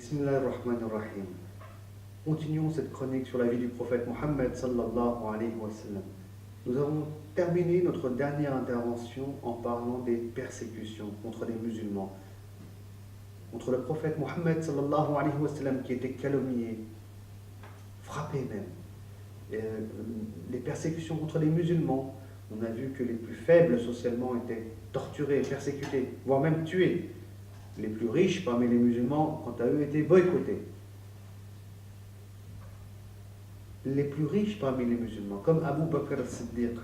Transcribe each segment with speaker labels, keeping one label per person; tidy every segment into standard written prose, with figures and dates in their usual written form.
Speaker 1: Bismillahirrahmanirrahim. Continuons cette chronique sur la vie du prophète Mohammed sallallahu alayhi wa sallam. Nous avons terminé notre dernière intervention en parlant des persécutions contre les musulmans, contre le prophète Mohammed sallallahu alayhi wa sallam qui était calomnié, frappé même. Les persécutions contre les musulmans, on a vu que les plus faibles socialement étaient torturés, persécutés, voire même tués. Les plus riches parmi les musulmans, quant à eux, étaient boycottés. Les plus riches parmi les musulmans, comme Abu Bakr al-Siddiq,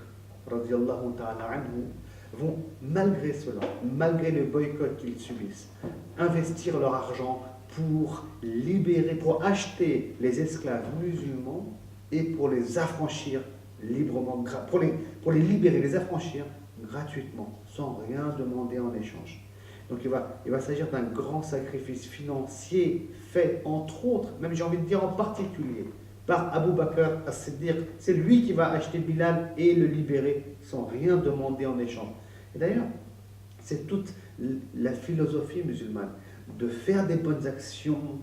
Speaker 1: radiallahu ta'ala anhu, vont malgré cela, malgré le boycott qu'ils subissent, investir leur argent pour libérer, pour acheter les esclaves musulmans et pour les affranchir librement, pour les libérer, les affranchir gratuitement, sans rien demander en échange. Donc il va s'agir d'un grand sacrifice financier fait entre autres, même j'ai envie de dire en particulier, par Abu Bakr as-Siddiq. C'est lui qui va acheter Bilal et le libérer sans rien demander en échange. Et d'ailleurs, c'est toute la philosophie musulmane, de faire des bonnes actions,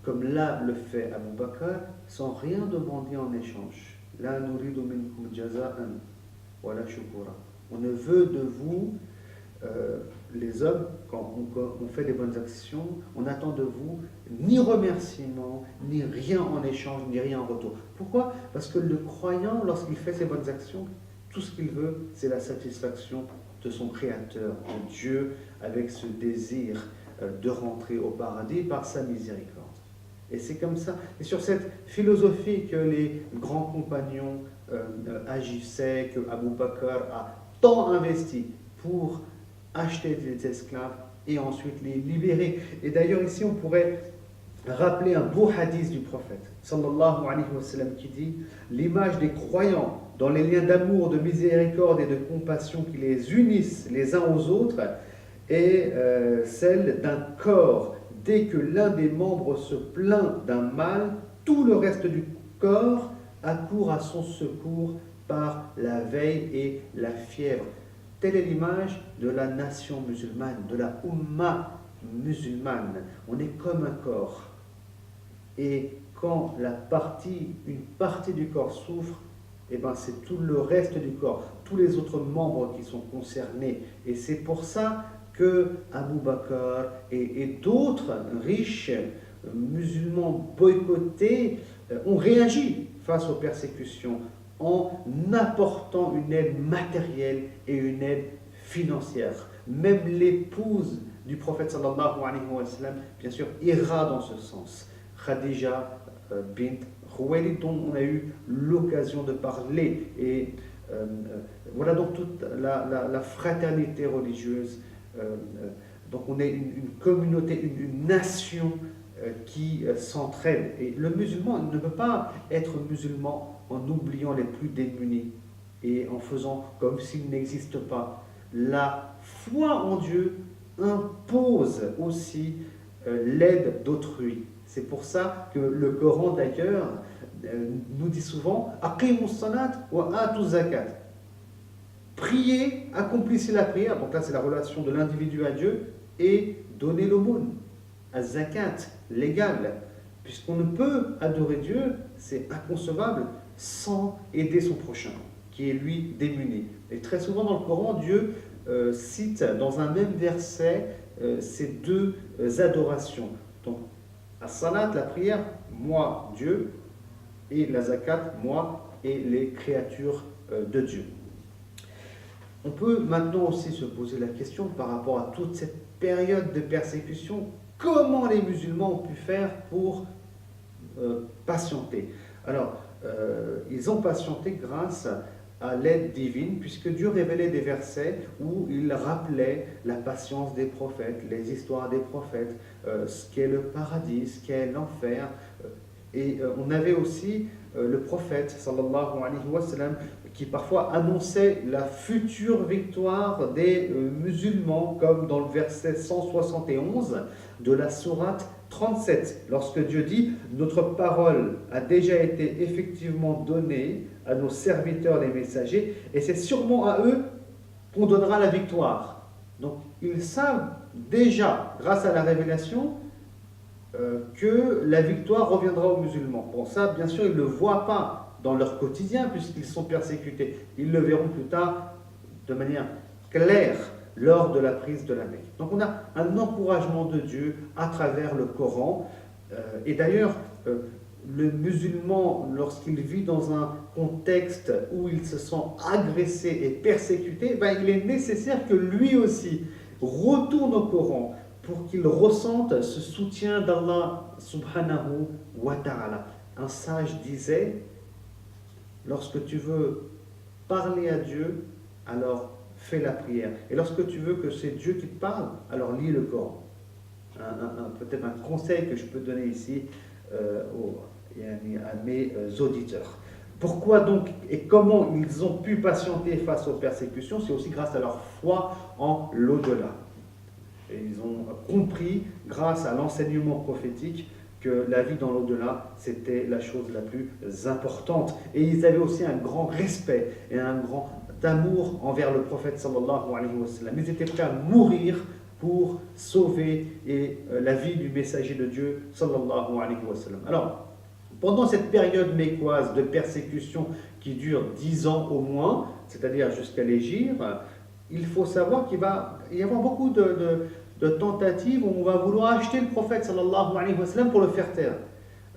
Speaker 1: comme là le fait Abu Bakr, sans rien demander en échange. La nuridu minkum jaza'an wa la shukura. On ne veut de vous, les hommes, quand on fait des bonnes actions, on attend de vous ni remerciement, ni rien en échange, ni rien en retour. Pourquoi? Parce que le croyant, lorsqu'il fait ses bonnes actions, tout ce qu'il veut, c'est la satisfaction de son Créateur, de Dieu, avec ce désir de rentrer au paradis par sa miséricorde. Et c'est comme ça, et sur cette philosophie que les grands compagnons agissaient, que Abu Bakr a tant investi pour acheter des esclaves et ensuite les libérer. Et d'ailleurs ici on pourrait rappeler un beau hadith du prophète sallallahu alayhi wa sallam qui dit: l'image des croyants dans les liens d'amour, de miséricorde et de compassion qui les unissent les uns aux autres est celle d'un corps. Dès que l'un des membres se plaint d'un mal, tout le reste du corps accourt à son secours par la veille et la fièvre. Telle est l'image de la nation musulmane, de la Ummah musulmane. On est comme un corps. Et quand une partie du corps souffre, eh ben c'est tout le reste du corps, tous les autres membres qui sont concernés. Et c'est pour ça que Abu Bakr et d'autres riches musulmans boycottés ont réagi face aux persécutions, en apportant une aide matérielle et une aide financière. Même l'épouse du prophète sallallahu alayhi wa sallam, bien sûr, ira dans ce sens. Khadija bint Khuwaylid, dont on a eu l'occasion de parler. Et voilà donc toute la fraternité religieuse. Donc on est une communauté, une nation qui s'entraide. Et le musulman ne peut pas être musulman en oubliant les plus démunis et en faisant comme s'ils n'existent pas. La foi en Dieu impose aussi l'aide d'autrui. C'est pour ça que le Coran d'ailleurs nous dit souvent « Aqimus salat wa atu zakat ». Priez, accomplissez la prière, donc là c'est la relation de l'individu à Dieu, et donnez l'aumône, à zakat, légal, puisqu'on ne peut adorer Dieu, c'est inconcevable, sans aider son prochain, qui est lui démuni. Et très souvent dans le Coran, Dieu cite dans un même verset ces deux adorations. Donc, as-salat, la prière, moi, Dieu, et la zakat, moi, et les créatures de Dieu. On peut maintenant aussi se poser la question par rapport à toute cette période de persécution, comment les musulmans ont pu faire pour patienter. Alors, ils ont patienté grâce à l'aide divine, puisque Dieu révélait des versets où il rappelait la patience des prophètes, les histoires des prophètes, ce qu'est le paradis, ce qu'est l'enfer. Et on avait aussi le prophète, sallallahu alayhi wa sallam, qui parfois annonçait la future victoire des musulmans, comme dans le verset 171 de la sourate 37, lorsque Dieu dit « Notre parole a déjà été effectivement donnée à nos serviteurs les messagers, et c'est sûrement à eux qu'on donnera la victoire. » Donc ils savent déjà, grâce à la révélation, que la victoire reviendra aux musulmans. Bon, ça, bien sûr, ils ne le voient pas dans leur quotidien puisqu'ils sont persécutés. Ils le verront plus tard de manière claire lors de la prise de la Mecque. Donc on a un encouragement de Dieu à travers le Coran. Et d'ailleurs, le musulman, lorsqu'il vit dans un contexte où il se sent agressé et persécuté, ben, il est nécessaire que lui aussi retourne au Coran pour qu'il ressente ce soutien d'Allah subhanahu wa ta'ala. Un sage disait, lorsque tu veux parler à Dieu, alors fais la prière. Et lorsque tu veux que c'est Dieu qui te parle, alors lis le Coran. Peut-être un conseil que je peux donner ici à mes auditeurs. Pourquoi donc et comment ils ont pu patienter face aux persécutions? C'est aussi grâce à leur foi en l'au-delà. Et ils ont compris, grâce à l'enseignement prophétique, que la vie dans l'au-delà, c'était la chose la plus importante. Et ils avaient aussi un grand respect et un grand amour envers le prophète sallallahu alayhi wa sallam. Ils étaient prêts à mourir pour sauver la vie du messager de Dieu sallallahu alayhi wa sallam. Alors, pendant cette période mécoise de persécution qui dure 10 ans au moins, c'est-à-dire jusqu'à l'Hégire, il faut savoir qu'il va y avoir beaucoup de tentatives où on va vouloir acheter le prophète sallallahu alayhi wa sallam pour le faire taire.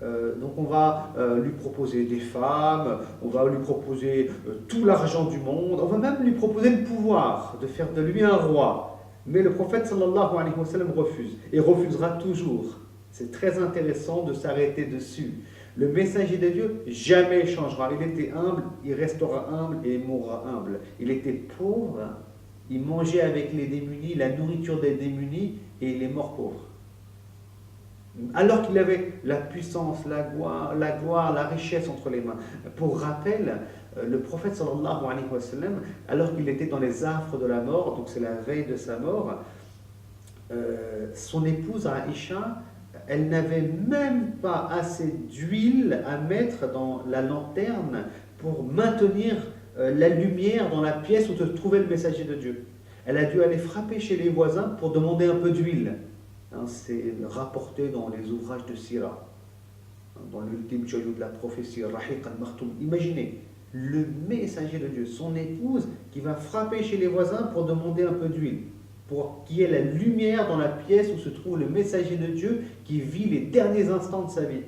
Speaker 1: Donc on va lui proposer des femmes, on va lui proposer tout l'argent du monde, on va même lui proposer le pouvoir de faire de lui un roi. Mais le prophète sallallahu alayhi wa sallam refuse, et refusera toujours. C'est très intéressant de s'arrêter dessus. Le messager de Dieu jamais changera. Il était humble, il restera humble et il mourra humble. Il était pauvre, il mangeait avec les démunis, la nourriture des démunis, et il est mort pauvre. Alors qu'il avait la puissance, la gloire, la richesse entre les mains. Pour rappel, le prophète sallallahu alayhi wa sallam, alors qu'il était dans les affres de la mort, donc c'est la veille de sa mort, son épouse Aïcha, elle n'avait même pas assez d'huile à mettre dans la lanterne pour maintenir la lumière dans la pièce où se trouvait le messager de Dieu. Elle a dû aller frapper chez les voisins pour demander un peu d'huile. C'est rapporté dans les ouvrages de Sira, dans l'ultime joyau de la prophétie, Rahiq al-Makhtoum. Imaginez, le messager de Dieu, son épouse, qui va frapper chez les voisins pour demander un peu d'huile, pour qu'il y ait la lumière dans la pièce où se trouve le messager de Dieu qui vit les derniers instants de sa vie.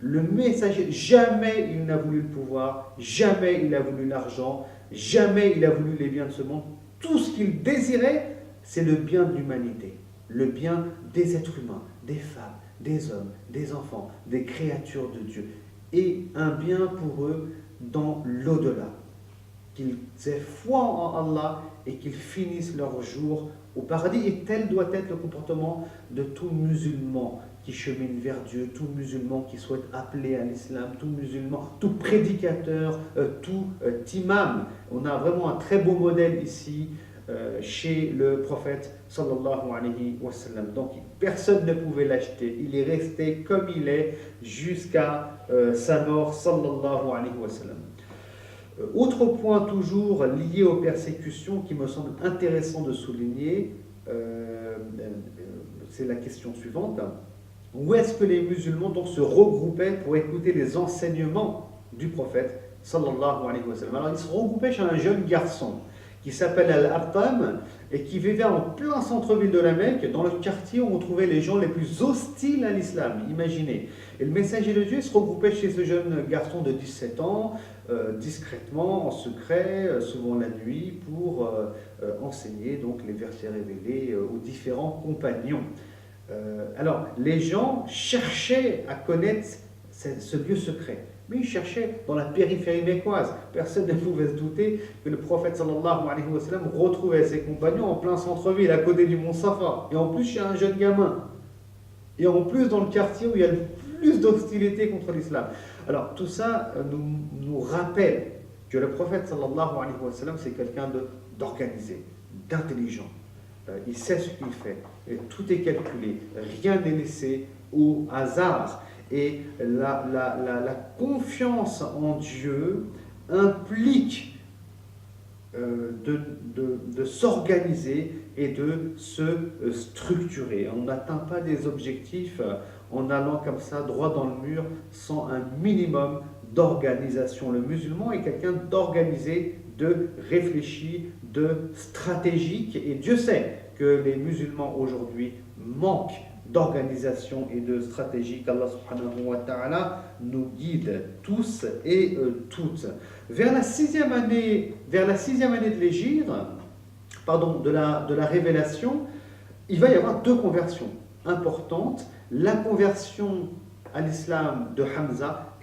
Speaker 1: Le messager, jamais il n'a voulu le pouvoir, jamais il a voulu l'argent, jamais il a voulu les biens de ce monde. Tout ce qu'il désirait, c'est le bien de l'humanité, le bien des êtres humains, des femmes, des hommes, des enfants, des créatures de Dieu, et un bien pour eux dans l'au-delà. Qu'ils aient foi en Allah et qu'ils finissent leur jour au paradis. Et tel doit être le comportement de tout musulman qui chemine vers Dieu, tout musulman qui souhaite appeler à l'islam, tout musulman, tout prédicateur, tout imam. On a vraiment un très beau modèle ici chez le prophète sallallahu alayhi wa sallam. Donc personne ne pouvait l'acheter. Il est resté comme il est jusqu'à sa mort sallallahu alayhi wa sallam. Autre point toujours lié aux persécutions qui me semble intéressant de souligner, c'est la question suivante. Où est-ce que les musulmans donc se regroupaient pour écouter les enseignements du prophète sallallahu alayhi wa sallam? Alors ils se regroupaient chez un jeune garçon qui s'appelle Al-Arqam et qui vivait en plein centre-ville de la Mecque, dans le quartier où on trouvait les gens les plus hostiles à l'islam, imaginez. Et le messager de Dieu se regroupait chez ce jeune garçon de 17 ans, discrètement, en secret, souvent la nuit, pour enseigner donc les versets révélés aux différents compagnons. Alors, les gens cherchaient à connaître ce lieu secret. Mais il cherchait dans la périphérie mécoise. Personne ne pouvait se douter que le prophète sallallahu alayhi wa sallam retrouvait ses compagnons en plein centre-ville, à côté du mont Safa. Et en plus chez un jeune gamin. Et en plus dans le quartier où il y a le plus d'hostilité contre l'islam. Alors tout ça nous rappelle que le prophète sallallahu alayhi wa sallam c'est quelqu'un d'organisé, d'intelligent. Il sait ce qu'il fait. Et tout est calculé. Rien n'est laissé au hasard. Et la confiance en Dieu implique de s'organiser et de se structurer. On n'atteint pas des objectifs en allant comme ça droit dans le mur sans un minimum d'organisation. Le musulman est quelqu'un d'organisé, de réfléchi, de stratégique, et Dieu sait que les musulmans aujourd'hui manquent d'organisation et de stratégie. Qu'Allah subhanahu wa ta'ala nous guide tous et toutes. Vers la sixième année de l'Hégire, pardon, de la révélation, il va y avoir deux conversions importantes. La conversion à l'islam de Hamza et